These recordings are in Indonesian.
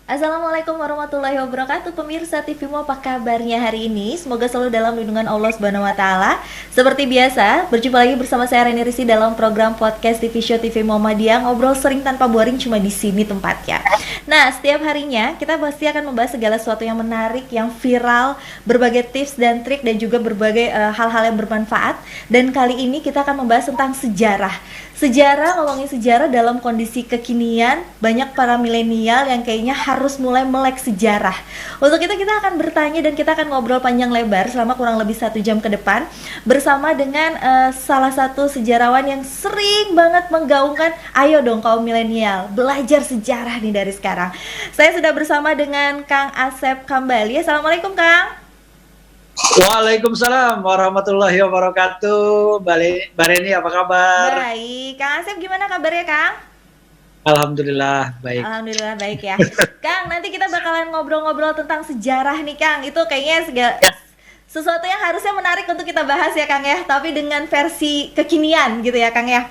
Assalamualaikum warahmatullahi wabarakatuh. Pemirsa TVmu, apa kabarnya hari ini? Semoga selalu dalam lindungan Allah Subhanahu wa taala. Seperti biasa, berjumpa lagi bersama saya Reni Risi dalam program podcast TV Show TV Muhammadiyah, ngobrol sering tanpa boring, cuma di sini tempatnya. Nah, setiap harinya kita pasti akan membahas segala sesuatu yang menarik, yang viral, berbagai tips dan trik dan juga berbagai hal-hal yang bermanfaat. Dan kali ini kita akan membahas tentang sejarah. Ngomongin sejarah dalam kondisi kekinian, banyak para milenial yang kayaknya harus mulai melek sejarah. Untuk itu kita akan bertanya dan kita akan ngobrol panjang lebar selama kurang lebih 1 jam ke depan bersama dengan salah satu sejarawan yang sering banget menggaungkan, ayo dong kaum milenial, belajar sejarah nih dari sekarang. Saya sudah bersama dengan Kang Asep Kambali. Assalamualaikum Kang. Waalaikumsalam warahmatullahi wabarakatuh. Mbak Reni, apa kabar? Baik, Kang Asep gimana kabarnya Kang? Alhamdulillah baik. Alhamdulillah baik ya. Kang, nanti kita bakalan ngobrol-ngobrol tentang sejarah nih Kang. Itu kayaknya sesuatu yang harusnya menarik untuk kita bahas ya Kang ya, tapi dengan versi kekinian gitu ya Kang ya.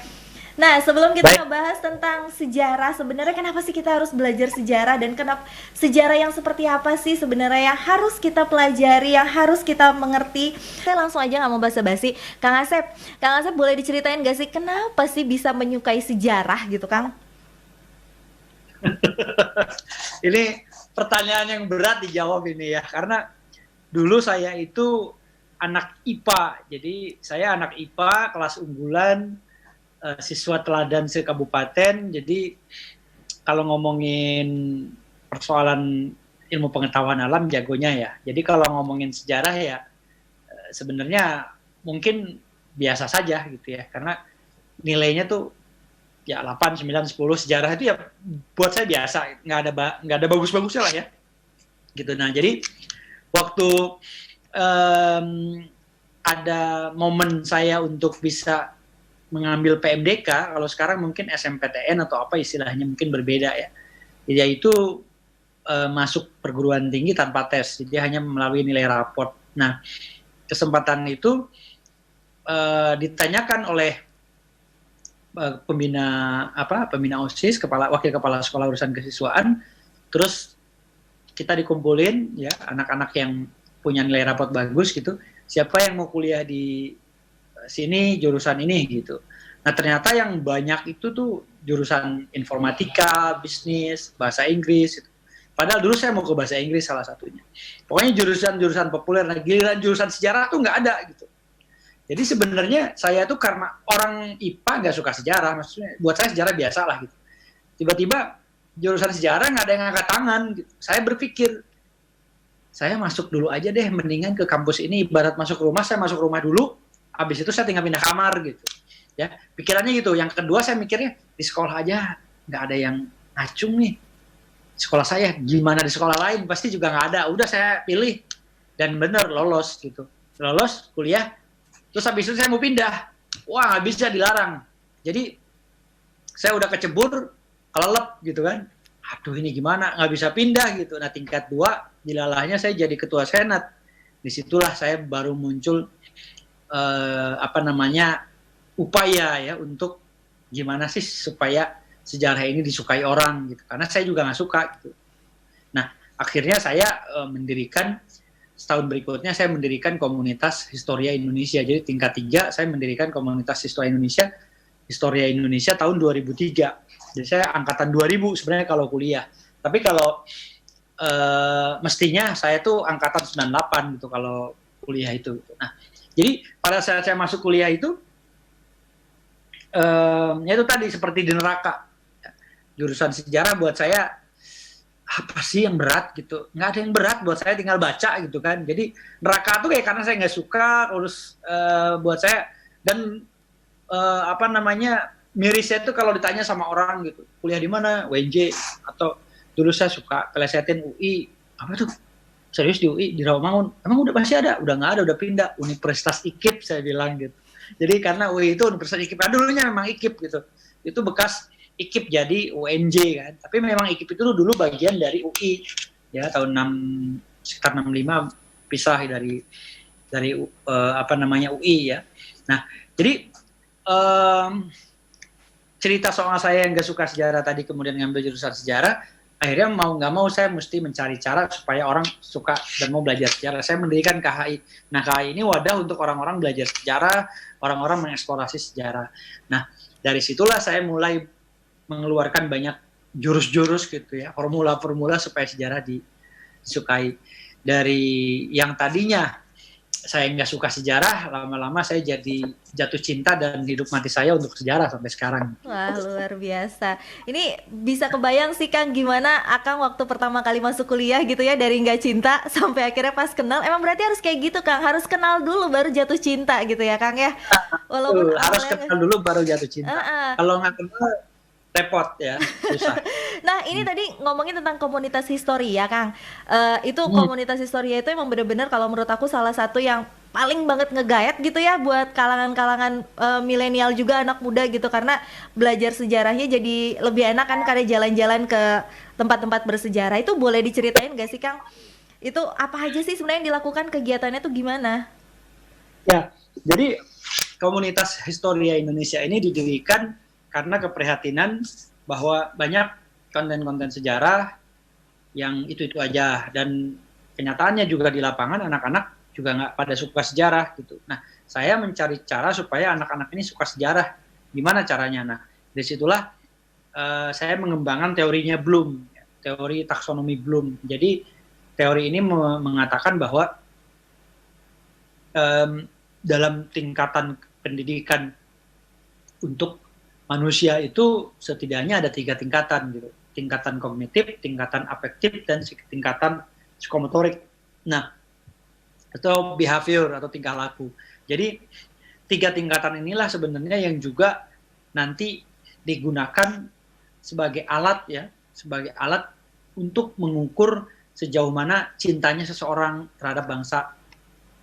Nah, sebelum kita Baik. ngebahas tentang sejarah, sebenarnya kenapa sih kita harus belajar sejarah dan kenapa sejarah yang seperti apa sih sebenarnya yang harus kita pelajari, yang harus kita mengerti. Saya langsung aja nggak mau basa-basi. Kang Asep boleh diceritain gak sih kenapa sih bisa menyukai sejarah gitu Kang? Ini pertanyaan yang berat dijawab ini ya, karena dulu saya itu anak IPA. Jadi saya anak IPA kelas unggulan, siswa teladan se-kabupaten. Jadi kalau ngomongin persoalan ilmu pengetahuan alam jagonya ya. Jadi kalau ngomongin sejarah ya sebenarnya mungkin biasa saja gitu ya. Karena nilainya tuh ya 8, 9, 10 sejarah itu ya buat saya biasa, nggak ada bagus-bagusnya lah ya. Gitu. Nah, jadi waktu ada momen saya untuk bisa mengambil PMDK, kalau sekarang mungkin SMPTN atau apa istilahnya mungkin berbeda ya. Yaitu masuk perguruan tinggi tanpa tes, jadi hanya melalui nilai raport. Nah, kesempatan itu ditanyakan oleh pembina OSIS, wakil kepala sekolah urusan kesiswaan, terus kita dikumpulin ya anak-anak yang punya nilai raport bagus gitu, siapa yang mau kuliah di sini jurusan ini gitu. Nah, ternyata yang banyak itu tuh jurusan informatika, bisnis, bahasa Inggris gitu. Padahal dulu saya mau ke bahasa Inggris salah satunya. Pokoknya jurusan-jurusan populer, nah giliran jurusan sejarah tuh nggak ada gitu. Jadi sebenarnya saya tuh karena orang IPA nggak suka sejarah, maksudnya buat saya sejarah biasa lah gitu. Tiba-tiba jurusan sejarah nggak ada yang angkat tangan gitu. Saya berpikir, saya masuk dulu aja deh, mendingan ke kampus ini, ibarat masuk rumah, saya masuk rumah dulu, habis itu saya tinggal pindah kamar gitu. Ya, pikirannya gitu. Yang kedua saya mikirnya, di sekolah aja nggak ada yang ngacung nih. Sekolah saya, gimana di sekolah lain, pasti juga nggak ada. Udah saya pilih, dan bener lolos gitu. Lolos, kuliah. Terus habis itu saya mau pindah, wah nggak bisa, dilarang. Jadi saya udah kecebur, kelelep gitu kan. Aduh ini gimana, nggak bisa pindah gitu. Nah tingkat 2, dilalahnya saya jadi ketua senat. Disitulah saya baru muncul upaya ya untuk gimana sih supaya sejarah ini disukai orang gitu. Karena saya juga nggak suka gitu. Nah akhirnya saya mendirikan, setahun berikutnya saya mendirikan komunitas Historia Indonesia. Jadi tingkat 3 saya mendirikan komunitas Historia Indonesia tahun 2003. Jadi saya angkatan 2000 sebenarnya kalau kuliah. Tapi kalau mestinya saya tuh angkatan 98 gitu kalau kuliah itu. Nah, jadi pada saat saya masuk kuliah itu ya itu tadi seperti di neraka. Jurusan sejarah buat saya apa sih yang berat gitu, nggak ada yang berat buat saya, tinggal baca gitu kan. Jadi neraka tuh kayak karena saya nggak suka, terus buat saya dan mirisnya tuh kalau ditanya sama orang gitu, kuliah di mana, UNJ, atau dulu saya suka pelesetin UI, apa tuh, serius di UI, di Rawamangun, emang udah masih ada? Udah nggak ada, udah pindah, Universitas IKIP saya bilang gitu. Jadi karena UI itu Universitas IKIP, dulunya memang IKIP gitu, itu bekas IKIP jadi UNJ kan, tapi memang IKIP itu dulu bagian dari UI ya, tahun sekitar 65 pisah dari UI ya. Nah jadi cerita soal saya yang nggak suka sejarah tadi kemudian ngambil jurusan sejarah, akhirnya mau nggak mau saya mesti mencari cara supaya orang suka dan mau belajar sejarah. Saya mendirikan KHI. Nah, KHI ini wadah untuk orang-orang belajar sejarah, orang-orang mengeksplorasi sejarah. Nah, dari situlah saya mulai mengeluarkan banyak jurus-jurus gitu ya, formula-formula supaya sejarah disukai. Dari yang tadinya saya nggak suka sejarah, lama-lama saya jadi jatuh cinta dan hidup mati saya untuk sejarah sampai sekarang. Wah, luar biasa. Ini bisa kebayang sih Kang gimana Akang waktu pertama kali masuk kuliah gitu ya, dari nggak cinta sampai akhirnya pas kenal. Emang berarti harus kayak gitu Kang, harus kenal dulu baru jatuh cinta gitu ya Kang ya. Walaupun Harus awalnya kenal dulu baru jatuh cinta. Kalau nggak kenal, repot ya, susah. Nah, ini tadi ngomongin tentang komunitas Historia, Kang. Itu komunitas Historia itu emang bener-bener kalau menurut aku salah satu yang paling banget ngegaet gitu ya buat kalangan-kalangan milenial juga, anak muda gitu, karena belajar sejarahnya jadi lebih enak kan karena jalan-jalan ke tempat-tempat bersejarah. Itu boleh diceritain gak sih, Kang? Itu apa aja sih sebenarnya yang dilakukan, kegiatannya tuh gimana? Ya, jadi komunitas Historia Indonesia ini didirikan karena keprihatinan bahwa banyak konten-konten sejarah yang itu-itu aja, dan kenyataannya juga di lapangan anak-anak juga nggak pada suka sejarah gitu. Nah, saya mencari cara supaya anak-anak ini suka sejarah. Gimana caranya? Nah, disitulah saya mengembangkan teorinya Bloom, teori taksonomi Bloom. Jadi teori ini mengatakan bahwa dalam tingkatan pendidikan untuk manusia itu setidaknya ada 3 tingkatan gitu. Tingkatan kognitif, tingkatan afektif, dan tingkatan psikomotorik. Nah, atau behavior atau tingkah laku. Jadi 3 tingkatan inilah sebenarnya yang juga nanti digunakan sebagai alat ya, sebagai alat untuk mengukur sejauh mana cintanya seseorang terhadap bangsa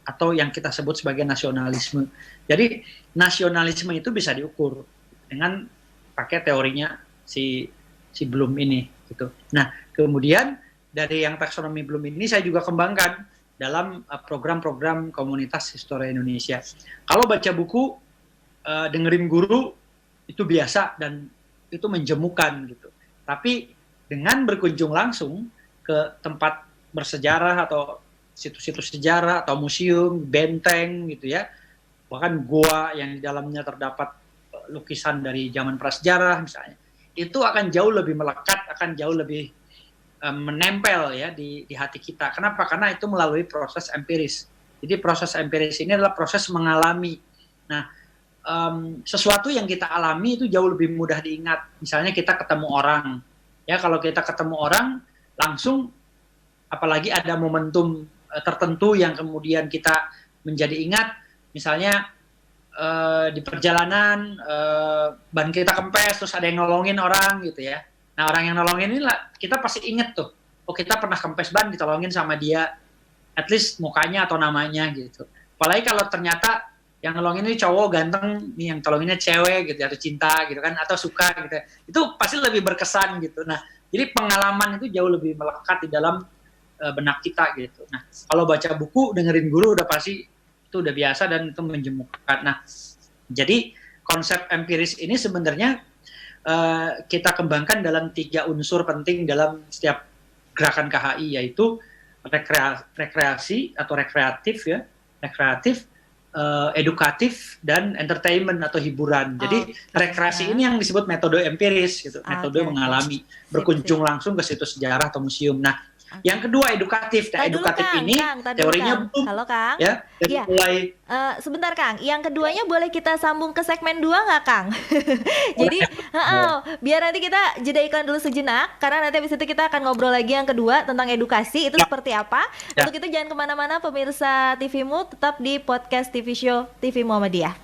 atau yang kita sebut sebagai nasionalisme. Jadi nasionalisme itu bisa diukur dengan pakai teorinya si Bloom ini gitu. Nah, kemudian dari yang taksonomi Bloom ini saya juga kembangkan dalam program-program komunitas Historia Indonesia. Kalau baca buku, dengerin guru itu biasa dan itu menjemukan gitu. Tapi dengan berkunjung langsung ke tempat bersejarah atau situs-situs sejarah atau museum, benteng gitu ya, bahkan gua yang di dalamnya terdapat lukisan dari zaman prasejarah misalnya, itu akan jauh lebih melekat, akan jauh lebih menempel ya di hati kita. Kenapa? Karena itu melalui proses empiris. Jadi proses empiris ini adalah proses mengalami. Nah, sesuatu yang kita alami itu jauh lebih mudah diingat. Misalnya kita ketemu orang, ya kalau kita ketemu orang langsung, apalagi ada momentum tertentu yang kemudian kita menjadi ingat, misalnya di perjalanan ban kita kempes terus ada yang nolongin orang gitu ya. Nah, orang yang nolongin ini lah kita pasti inget tuh, oh kita pernah kempes ban ditolongin sama dia, at least mukanya atau namanya gitu. Apalagi kalau ternyata yang nolongin ini cowok ganteng, nih yang tolonginnya cewek gitu, atau cinta gitu kan, atau suka gitu, itu pasti lebih berkesan gitu. Nah, jadi pengalaman itu jauh lebih melekat di dalam benak kita gitu. Nah, kalau baca buku, dengerin guru udah pasti itu udah biasa dan itu menjemukan. Nah, jadi konsep empiris ini sebenarnya kita kembangkan dalam 3 unsur penting dalam setiap gerakan KHI, yaitu rekreasi atau rekreatif ya, edukatif dan entertainment atau hiburan. Jadi rekreasi ini yang disebut metode empiris gitu, metode mengalami, berkunjung langsung ke situs sejarah atau museum. Nah, yang kedua edukatif. Nah, edukatif Kang, ini teorinya Bloom. Halo Kang. Ya, ya. mulai sebentar Kang, yang keduanya boleh kita sambung ke segmen 2 nggak Kang? Jadi biar nanti kita jeda iklan dulu sejenak, karena nanti habis itu kita akan ngobrol lagi yang kedua tentang edukasi itu seperti apa. Untuk itu jangan kemana-mana pemirsa TVMU, tetap di podcast TV Show TV Muhammadiyah.